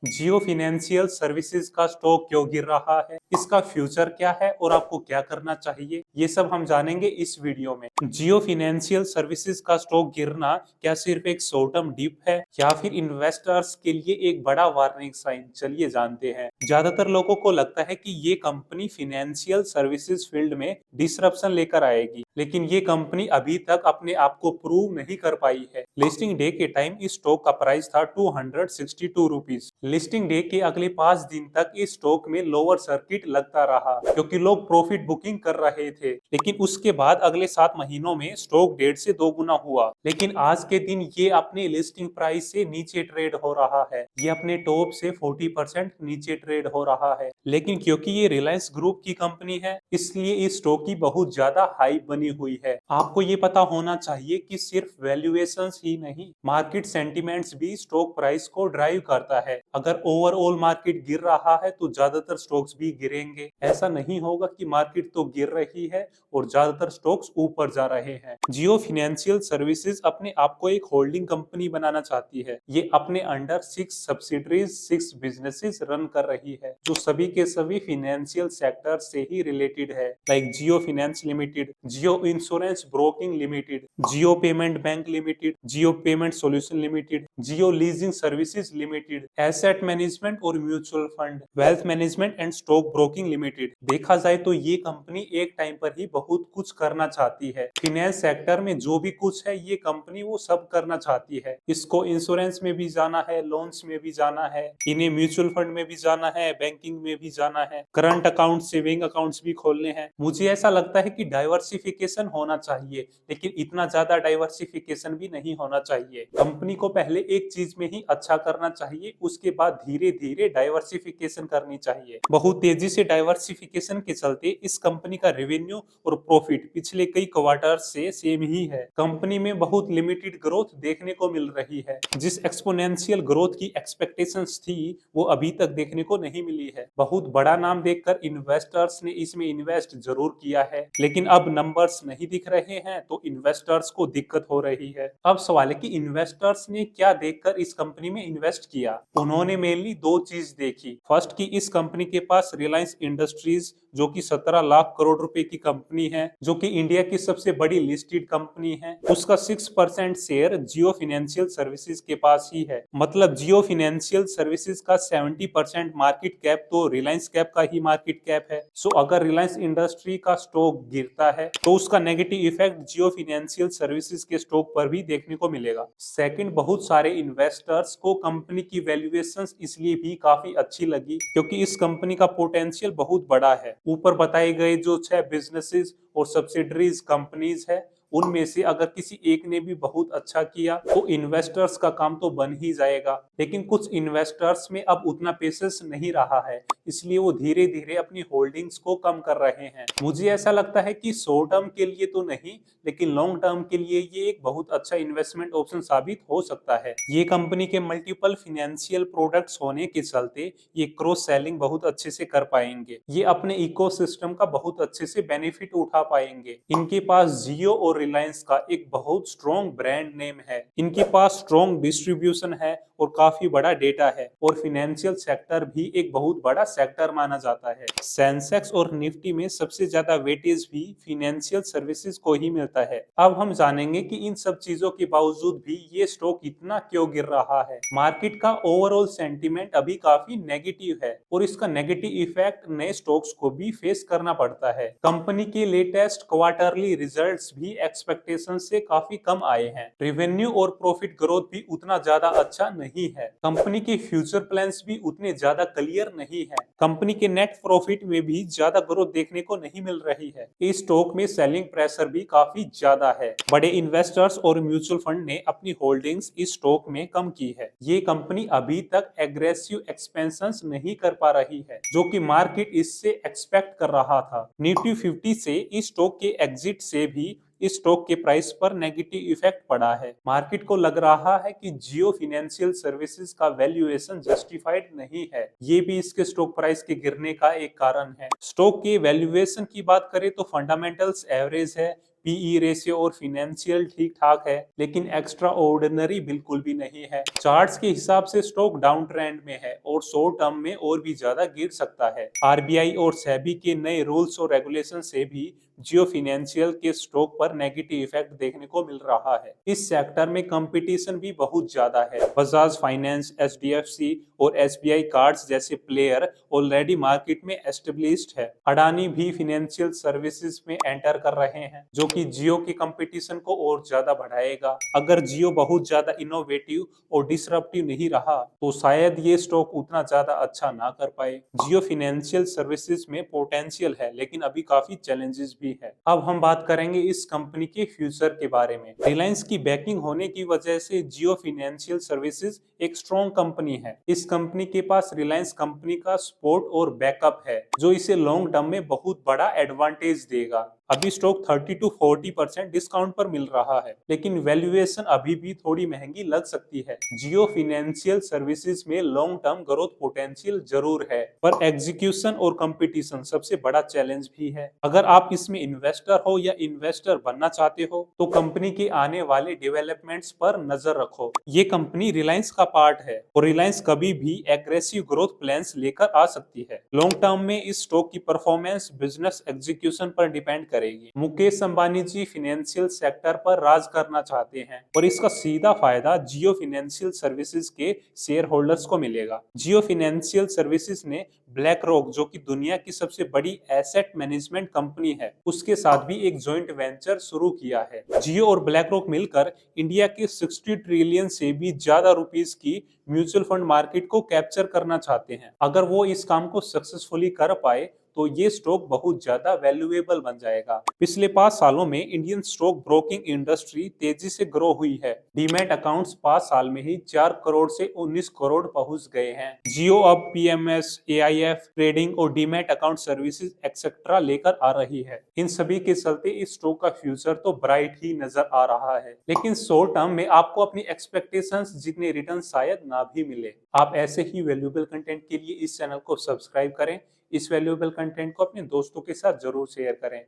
जियो financial services का stock क्यों गिर रहा है, इसका फ्यूचर क्या है और आपको क्या करना चाहिए, ये सब हम जानेंगे इस वीडियो में। जियो फिनेंशियल सर्विसेज का स्टॉक गिरना क्या सिर्फ एक शॉर्ट टर्म डिप है या फिर इन्वेस्टर्स के लिए एक बड़ा वार्निंग साइन, चलिए जानते हैं। ज्यादातर लोगों को लगता है कि ये कंपनी फिनेंशियल सर्विसेज फील्ड में डिसरप्शन लेकर आएगी, लेकिन ये कंपनी अभी तक अपने आप को प्रूव नहीं कर पाई है। लिस्टिंग डे के टाइम इस स्टॉक का प्राइस था 262 रुपीज। लिस्टिंग डे के अगले 5 दिन तक इस स्टॉक में लोअर सर्किट लगता रहा क्योंकि लोग प्रॉफिट बुकिंग कर रहे थे, लेकिन उसके बाद अगले 7 महीनों में स्टॉक 1.5 से 2 गुना हुआ। लेकिन आज के दिन ये अपने लिस्टिंग प्राइस से नीचे ट्रेड हो रहा है, ये अपने टॉप से 40% नीचे ट्रेड हो रहा है। लेकिन क्योंकि ये रिलायंस ग्रुप की कंपनी है, इसलिए इस स्टॉक की बहुत ज्यादा हाइप बनी हुई है। आपको ये पता होना चाहिए कि सिर्फ वैल्यूएशंस ही नहीं, मार्केट सेंटिमेंट्स भी स्टॉक प्राइस को ड्राइव करता है। अगर ओवरऑल मार्केट गिर रहा है तो ज्यादातर स्टॉक्स भी गिरेंगे। ऐसा नहीं होगा कि मार्केट तो गिर रही है और ज्यादातर स्टॉक्स ऊपर जा रहे हैं। जियो फिनेंशियल सर्विसेज अपने आप को एक होल्डिंग कंपनी बनाना चाहती है। ये अपने अंडर 6 सब्सिडरीज, 6 बिजनेसेस रन कर रही है, जो सभी के सभी फिनेंशियल सेक्टर से ही रिलेटेड है, like Jio finance limited, Jio insurance broking limited, Jio payment bank limited, Jio payment solution limited, Jio leasing services limited, asset management और mutual fund, wealth management and stock broking limited. देखा जाए तो ये कंपनी एक टाइम पर ही बहुत कुछ करना चाहती है। फिनेंस सेक्टर में जो भी कुछ है ये कंपनी वो सब करना चाहती है। इसको इंश्योरेंस में भी जाना है, लोन्स में भी जाना है, इन्हें म्यूचुअल फंड में भी जाना है, बैंकिंग में भी जाना है, करंट अकाउंट, सेविंग अकाउंट्स भी खोलने हैं। मुझे ऐसा लगता है कि डाइवर्सिफिकेशन होना चाहिए, लेकिन इतना ज्यादा डाइवर्सिफिकेशन भी नहीं होना चाहिए। कंपनी को पहले एक चीज में ही अच्छा करना चाहिए, उसके बाद धीरे धीरे डाइवर्सिफिकेशन करनी चाहिए। बहुत तेजी से डाइवर्सिफिकेशन के चलते इस कंपनी का रेवेन्यू और प्रॉफिट पिछले कई क्वार्टर से सेम ही है। कंपनी में बहुत लिमिटेड ग्रोथ देखने को मिल रही है। जिस एक्सपोनेंशियल ग्रोथ की एक्सपेक्टेशंस थी वो अभी तक देखने को नहीं मिली है। बहुत बड़ा नाम देखकर इन्वेस्टर्स ने इसमें इन्वेस्ट जरूर किया है, लेकिन अब नंबर्स नहीं दिख रहे हैं तो इन्वेस्टर्स को दिक्कत हो रही है। अब सवाल है कि इन्वेस्टर्स ने क्या देखकर इस कंपनी में इन्वेस्ट किया। उन्होंने मेनली दो चीज देखी। फर्स्ट कि इस कंपनी के पास रिलायंस इंडस्ट्रीज, जो कि 17 लाख करोड़ रुपए की कंपनी है, जो कि इंडिया की सबसे बड़ी लिस्टेड कंपनी है, उसका 6% शेयर जियो फाइनेंशियल सर्विसेज के पास ही है। मतलब जियो फाइनेंशियल सर्विसेज का 70% मार्केट कैप तो रिलायंस कैप का ही मार्केट कैप है। सो अगर रिलायंस इंडस्ट्री का स्टॉक गिरता है तो उसका नेगेटिव इफेक्ट जियो फाइनेंशियल सर्विसेज के स्टॉक पर भी देखने को मिलेगा। सेकंड, बहुत सारे इन्वेस्टर्स को कंपनी की वैल्यूएशंस इसलिए भी काफी अच्छी लगी क्योंकि इस कंपनी का पोटेंशियल बहुत बड़ा है। ऊपर बताए गए जो 6 बिजनेसेस और सब्सिडरीज कंपनीज है, उनमें से अगर किसी एक ने भी बहुत अच्छा किया तो इन्वेस्टर्स का काम तो बन ही जाएगा। लेकिन कुछ इन्वेस्टर्स में अब उतना पेशेंस नहीं रहा है, इसलिए वो धीरे धीरे अपनी होल्डिंग्स को कम कर रहे हैं। मुझे ऐसा लगता है कि शॉर्ट टर्म के लिए तो नहीं, लेकिन लॉन्ग टर्म के लिए ये एक बहुत अच्छा इन्वेस्टमेंट ऑप्शन साबित हो सकता है। ये कंपनी के मल्टीपल फाइनेंशियल प्रोडक्ट्स होने के चलते ये क्रॉस सेलिंग बहुत अच्छे से कर पाएंगे। ये अपने इकोसिस्टम का बहुत अच्छे से बेनिफिट उठा पाएंगे। इनके पास जियो और रिलायंस का एक बहुत स्ट्रॉन्ग ब्रांड नेम है, इनके पास स्ट्रॉन्ग डिस्ट्रीब्यूशन है और काफी बड़ा डेटा है, और फाइनेंशियल सेक्टर भी एक बहुत बड़ा सेक्टर माना जाता है। सेंसेक्स और निफ्टी में सबसे ज्यादा वेटेज भी फाइनेंशियल सर्विसेज को ही मिलता है। अब हम जानेंगे कि इन सब चीजों के बावजूद भी ये स्टॉक इतना क्यों गिर रहा है। मार्केट का ओवरऑल सेंटीमेंट अभी काफी नेगेटिव है और इसका नेगेटिव इफेक्ट नए स्टॉक्स को भी फेस करना पड़ता है। कंपनी के लेटेस्ट क्वार्टरली रिजल्ट्स भी एक्सपेक्टेशन से काफी कम आए हैं। रेवेन्यू और प्रॉफिट ग्रोथ भी उतना ज्यादा अच्छा नहीं है। कंपनी के फ्यूचर प्लान्स भी उतने ज्यादा क्लियर नहीं है। कंपनी के नेट प्रॉफिट में भी ज्यादा ग्रोथ देखने को नहीं मिल रही है। इस स्टॉक में सेलिंग प्रेशर भी काफी ज्यादा है। बड़े इन्वेस्टर्स और म्यूचुअल फंड ने अपनी होल्डिंग्स इस स्टॉक में कम की है। ये कंपनी अभी तक एग्रेसिव एक्सपेंशन नहीं कर पा रही है, जो कि मार्केट इससे एक्सपेक्ट कर रहा था। निफ्टी 50 से इस स्टॉक के एग्जिट से भी इस स्टॉक के प्राइस पर नेगेटिव इफेक्ट पड़ा है। मार्केट को लग रहा है कि जियो फाइनेंशियल सर्विसेज का वैल्यूएशन जस्टिफाइड नहीं है। ये भी इसके स्टॉक प्राइस के गिरने का एक कारण है। स्टॉक के वैल्यूएशन की बात करें तो फंडामेंटल्स एवरेज है, पीई रेशियो और फिनेंशियल ठीक ठाक है, लेकिन एक्स्ट्रा ऑर्डिनरी बिल्कुल भी नहीं है। चार्ट्स के हिसाब से स्टॉक डाउन ट्रेंड में है और शॉर्ट टर्म में और भी ज्यादा गिर सकता है। आरबीआई और सेबी के नए रूल्स और रेगुलेशन से भी जियो फिनेंशियल के स्टॉक पर नेगेटिव इफेक्ट देखने को मिल रहा है। इस सेक्टर में कंपटीशन भी बहुत ज्यादा है। बजाज फाइनेंस, एचडीएफसी और एसबीआई कार्ड्स जैसे प्लेयर ऑलरेडी मार्केट में एस्टेब्लिश्ड है। अडानी भी फाइनेंशियल सर्विसेज में एंटर कर रहे हैं, जो कि जियो की कंपटीशन को और ज्यादा बढ़ाएगा। अगर जियो बहुत ज्यादा इनोवेटिव और डिसरप्टिव नहीं रहा तो शायद ये स्टॉक उतना ज्यादा अच्छा ना कर पाए। जियो फाइनेंशियल सर्विसेज में पोटेंशियल है, लेकिन अभी काफी चैलेंजेस भी है। अब हम बात करेंगे इस कंपनी के फ्यूचर के बारे में। रिलायंस की बैकिंग होने की वजह से जियो फाइनेंशियल सर्विसेज एक स्ट्रॉन्ग कंपनी है। इस कंपनी के पास रिलायंस कंपनी का सपोर्ट और बैकअप है, जो इसे लॉन्ग टर्म में बहुत बड़ा एडवांटेज देगा। अभी स्टॉक 30 to 40% डिस्काउंट पर मिल रहा है, लेकिन वैल्यूएशन अभी भी थोड़ी महंगी लग सकती है। जियो फाइनेंशियल सर्विसेज में लॉन्ग टर्म ग्रोथ पोटेंशियल जरूर है, पर एग्जीक्यूशन और कंपटीशन सबसे बड़ा चैलेंज भी है। अगर आप इसमें इन्वेस्टर हो या इन्वेस्टर बनना चाहते हो तो कंपनी के आने वाले डेवलपमेंट्स पर नजर रखो। ये कंपनी रिलायंस का पार्ट है और रिलायंस कभी भी एग्रेसिव ग्रोथ प्लान्स लेकर आ सकती है। लॉन्ग टर्म में इस स्टॉक की परफॉर्मेंस बिजनेस एग्जीक्यूशन पर डिपेंड करेगी। मुकेश अंबानी जी फाइनेंशियल सेक्टर पर राज करना चाहते हैं और इसका सीधा फायदा जियो फाइनेंशियल सर्विसेज के शेयर होल्डर्स को मिलेगा। जियो फाइनेंशियल सर्विसेज ने ब्लैक रॉक, जो कि दुनिया की सबसे बड़ी एसेट मैनेजमेंट कंपनी है, उसके साथ भी एक जॉइंट वेंचर शुरू किया है। जियो और ब्लैक रॉक मिलकर इंडिया के 60 ट्रिलियन से भी ज्यादा रुपीस की म्यूचुअल फंड मार्केट को कैप्चर करना चाहते हैं। अगर वो इस काम को सक्सेसफुली कर पाए तो ये स्टॉक बहुत ज्यादा वैल्यूएबल बन जाएगा। पिछले 5 सालों में इंडियन स्टॉक ब्रोकिंग इंडस्ट्री तेजी से ग्रो हुई है। डीमैट अकाउंट्स 5 साल में ही 4 करोड़ से 19 करोड़ पहुंच गए हैं। जियो अब पीएमएस, एआईएफ ट्रेडिंग और डीमैट अकाउंट सर्विसेज एक्सेट्रा लेकर आ रही है। इन सभी के चलते इस स्टॉक का फ्यूचर तो ब्राइट ही नजर आ रहा है, लेकिन शॉर्ट टर्म में आपको अपनी एक्सपेक्टेशंस जितने रिटर्न शायद ना भी मिले। आप ऐसे ही वैल्यूएबल कंटेंट के लिए इस चैनल को सब्सक्राइब करें। इस वैल्यूएबल कंटेंट को अपने दोस्तों के साथ जरूर शेयर करें।